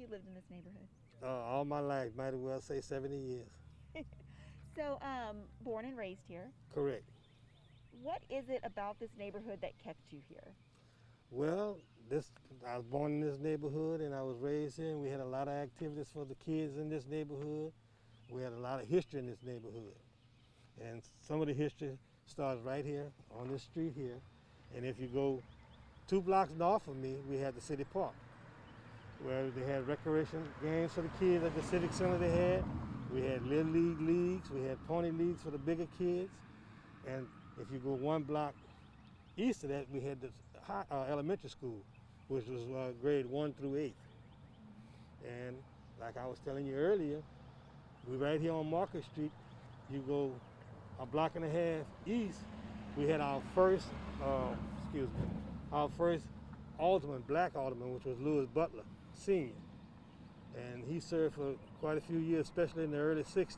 you lived in this neighborhood? All my life, might as well say 70 years. So, born and raised here. Correct. What is it about this neighborhood that kept you here? Well, I was born in this neighborhood and I was raised here. And we had a lot of activities for the kids in this neighborhood. We had a lot of history in this neighborhood. And some of the history starts right here on this street here. And if you go 2 blocks north of me, we had the city park, where they had recreation games for the kids at the civic center they had. We had little league leagues, we had pony leagues for the bigger kids. And if you go 1 block east of that, we had the elementary school, which was grade 1 through 8th. And like I was telling you earlier, we right here on Market Street. You go a block and a half east, we had our first, our first alderman, black alderman, which was Lewis Butler, Sr. And he served for quite a few years, especially in the early 60s.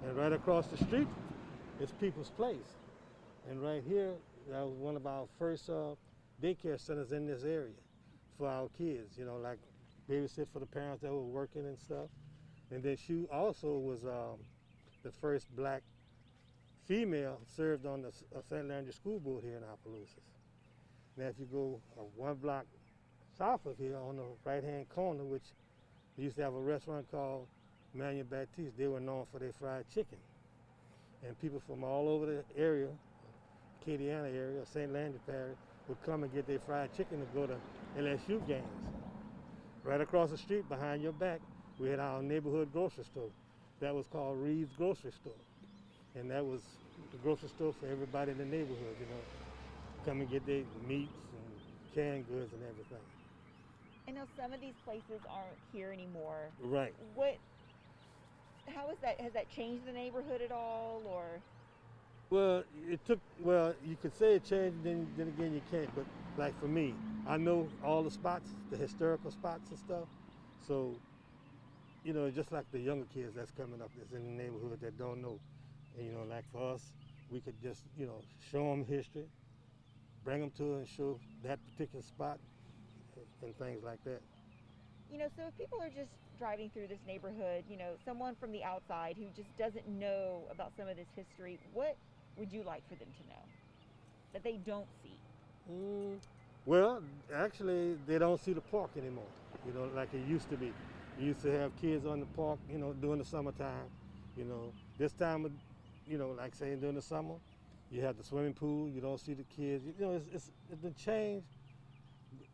And right across the street is People's Place. And right here, that was one of our first daycare centers in this area for our kids, you know, like babysit for the parents that were working and stuff. And then she also was the first black female served on the St. Landry School Board here in Opelousas. Now if you go 1 block south of here on the right-hand corner, which we used to have a restaurant called Manuel Baptiste, they were known for their fried chicken. And people from all over the area, Acadiana area, St. Landry Parish, would come and get their fried chicken to go to LSU games. Right across the street behind your back, we had our neighborhood grocery store. That was called Reed's Grocery Store. And that was the grocery store for everybody in the neighborhood, you know. Come and get their meats and canned goods and everything. I know some of these places aren't here anymore. Right. How is that? Has that changed the neighborhood at all, or? Well, you could say it changed, then again you can't. But like for me, I know all the spots, the historical spots and stuff. So, you know, just like the younger kids that's coming up that's in the neighborhood that don't know. And, you know, like for us, we could just, you know, show them history, bring them to and show that particular spot and things like that. You know, so if people are just driving through this neighborhood, you know, someone from the outside who just doesn't know about some of this history, what would you like for them to know that they don't see? Well, actually, they don't see the park anymore, you know, like it used to be. You used to have kids on the park, you know, during the summertime. You know, this time of, you know, like saying during the summer, you have the swimming pool, you don't see the kids. You know, it's the change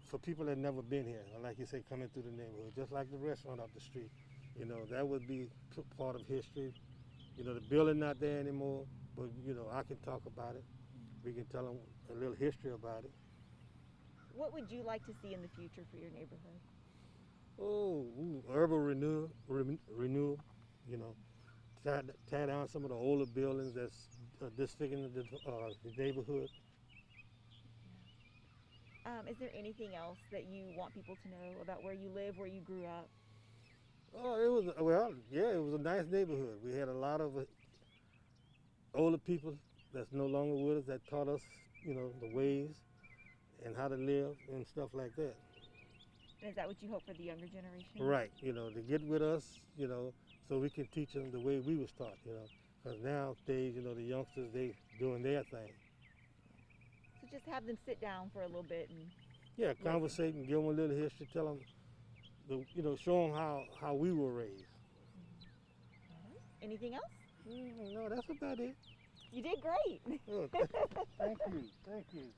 for people that never been here, like you say, coming through the neighborhood, just like the restaurant up the street. You know, that would be part of history. You know, the building not there anymore, but, you know, I can talk about it. We can tell them a little history about it. What would you like to see in the future for your neighborhood? Urban renewal, you know, tear down some of the older buildings that's disfiguring the neighborhood. Is there anything else that you want people to know about where you live, where you grew up? Oh, it was a nice neighborhood. We had a lot of older people that's no longer with us that taught us, you know, the ways and how to live and stuff like that. And is that what you hope for the younger generation? Right, you know, to get with us, you know, so we can teach them the way we was taught, you know. Because nowadays, you know, the youngsters, they doing their thing. So just have them sit down for a little bit and Yeah, listen. conversate and give them a little history, tell them, you know, show them how we were raised. All right. Anything else? No, that's about it. You did great. Oh, thank you.